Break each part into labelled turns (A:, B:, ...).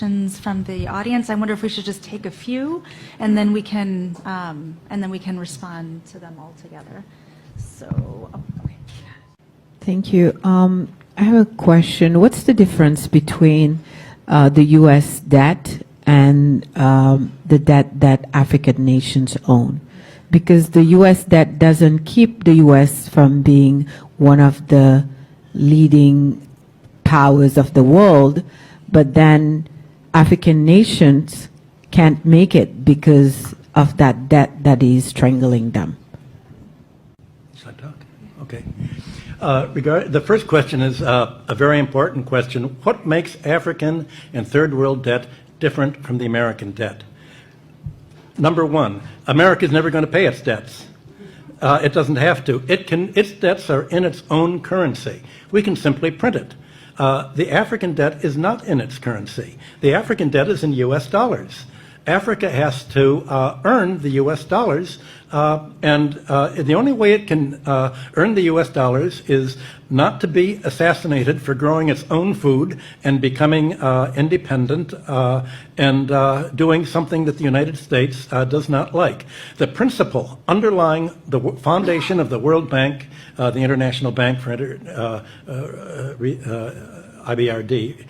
A: questions from the audience. I wonder if we should just take a few, and then we can respond to them all together. So, okay.
B: Thank you. I have a question. What's the difference between the U.S. debt and the debt that African nations own? Because the U.S. debt doesn't keep the U.S. from being one of the leading powers of the world, but then African nations can't make it because of that debt that is strangling them.
C: Should I talk? Okay. The first question is a very important question. What makes African and third world debt different from the American debt? Number one, America is never going to pay its debts. It doesn't have to. Its debts are in its own currency. We can simply print it. The African debt is not in its currency. The African debt is in U.S. dollars. Africa has to earn the U.S. dollars, and the only way it can earn the U.S. dollars is not to be assassinated for growing its own food and becoming independent and doing something that the United States does not like. The principle underlying the foundation of the World Bank, the International Bank for IBRD,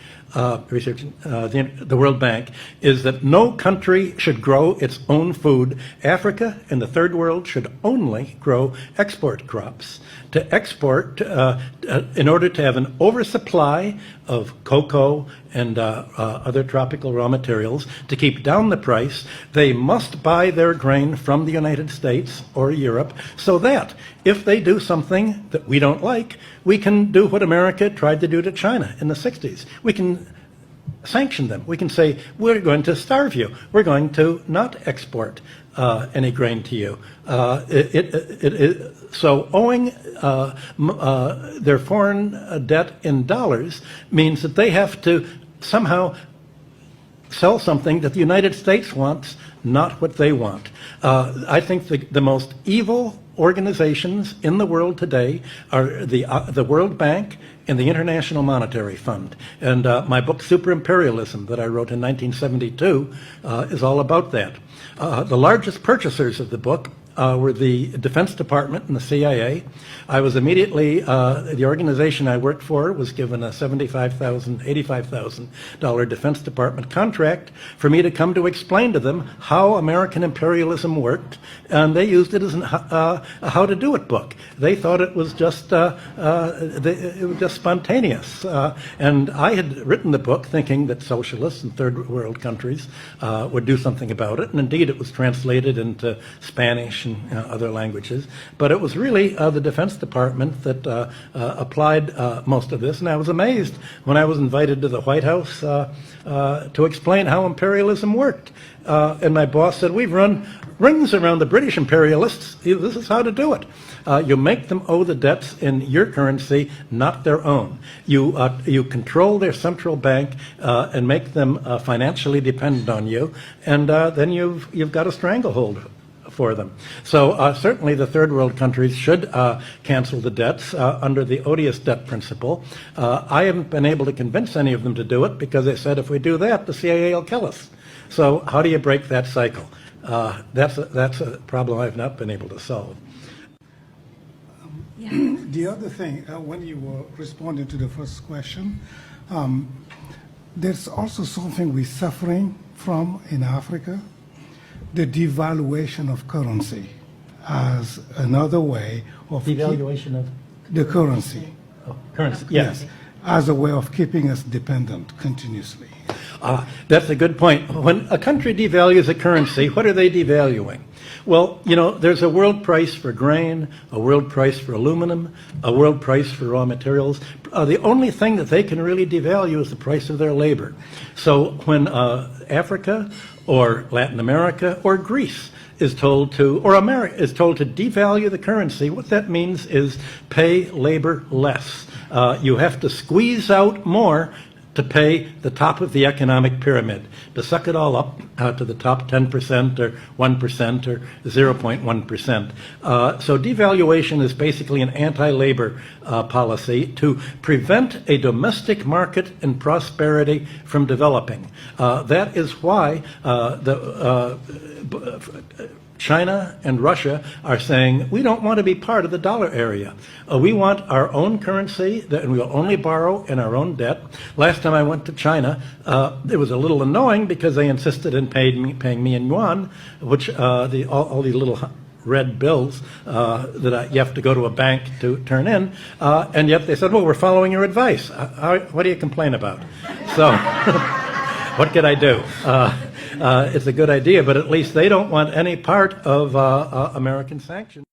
C: research, the World Bank, is that no country should grow its own food. Africa and the third world should only grow export crops. To export, in order to have an oversupply of cocoa and other tropical raw materials, to keep down the price, they must buy their grain from the United States or Europe, so that if they do something that we don't like, we can do what America tried to do to China in the 60s. We can sanction them. We can say, we're going to starve you. We're going to not export any grain to you. So owing their foreign debt in dollars means that they have to somehow sell something that the United States wants, not what they want. I think the most evil organizations in the world today are the World Bank and the International Monetary Fund. And my book, Super Imperialism, that I wrote in 1972, is all about that. The largest purchasers of the book were the Defense Department and the CIA. I was immediately, the organization I worked for was given a $75,000, $85,000 Defense Department contract for me to come to explain to them how American imperialism worked, and they used it as a how to do it book. They thought it was just spontaneous, and I had written the book thinking that socialists in third world countries would do something about it, and indeed it was translated into Spanish and other languages, but it was really the Defense Department that applied most of this, and I was amazed when I was invited to the White House to explain how imperialism worked. And my boss said, we've run rings around the British imperialists. This is how to do it. You make them owe the debts in your currency, not their own. You control their central bank and make them financially dependent on you, and then you've got a stranglehold for them. So certainly the third world countries should cancel the debts under the odious debt principle. I haven't been able to convince any of them to do it because they said if we do that, the CIA will kill us. So how do you break that cycle? That's a problem I've not been able to solve.
D: The other thing, when you were responding to the first question, there's also something we're suffering from in Africa, the devaluation of currency as another way of
C: Devaluation of
D: the currency.
C: Oh, currency, yes.
D: As a way of keeping us dependent continuously.
C: That's a good point. When a country devalues a currency, what are they devaluing? Well, you know, there's a world price for grain, a world price for aluminum, a world price for raw materials. The only thing that they can really devalue is the price of their labor. So when Africa or Latin America or Greece is told to, or America is told to devalue the currency, what that means is pay labor less. You have to squeeze out more to pay the top of the economic pyramid, to suck it all up to the top 10% or 1% or 0.1%. So devaluation is basically an anti-labor policy to prevent a domestic market and prosperity from developing. That is why China and Russia are saying, we don't want to be part of the dollar area. We want our own currency, and we'll only borrow in our own debt. Last time I went to China, it was a little annoying because they insisted in paying me in yuan, which all these little red bills that you have to go to a bank to turn in, and yet they said, well, we're following your advice. What do you complain about? So what could I do? It's a good idea, but at least they don't want any part of American sanctions.